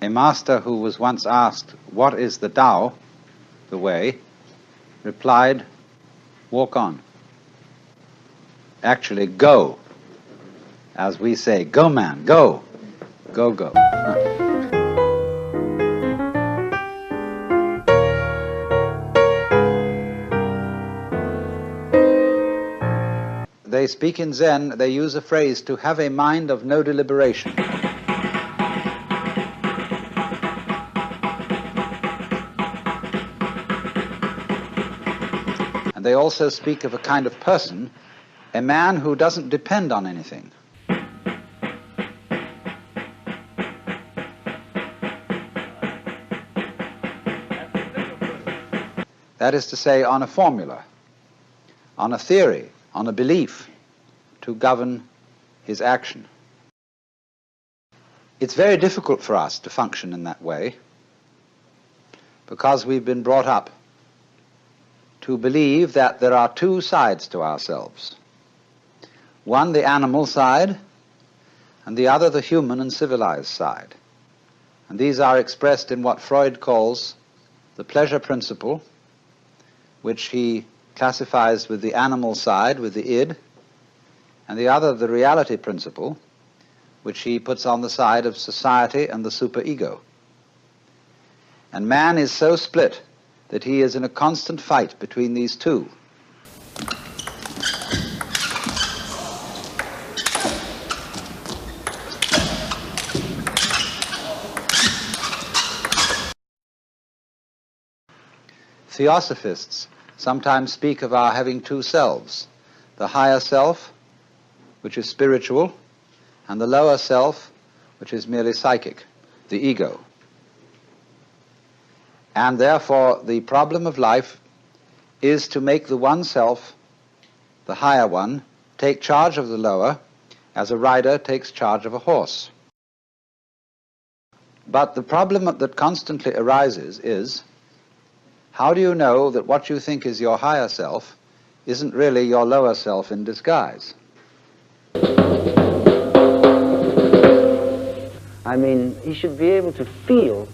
A master who was once asked, "What is the Tao, the way?" replied, "Walk on." Actually, go. As we say, go man, go. Go, go. They speak in Zen, they use a phrase, to have a mind of no deliberation. And they also speak of a kind of person, a man who doesn't depend on anything. That is to say, on a formula, on a theory, on a belief to govern his action. It's very difficult for us to function in that way because we've been brought up to believe that there are two sides to ourselves. One, the animal side, and the other, the human and civilized side. And these are expressed in what Freud calls the pleasure principle, which he classifies with the animal side, with the id, and the other, the reality principle, which he puts on the side of society and the superego. And man is so split that he is in a constant fight between these two. Theosophists sometimes speak of our having two selves, the higher self, which is spiritual, and the lower self, which is merely psychic, the ego. And therefore the problem of life is to make the one self, the higher one, take charge of the lower, as a rider takes charge of a horse. But the problem that constantly arises is, how do you know that what you think is your higher self isn't really your lower self in disguise? I mean, he should be able to feel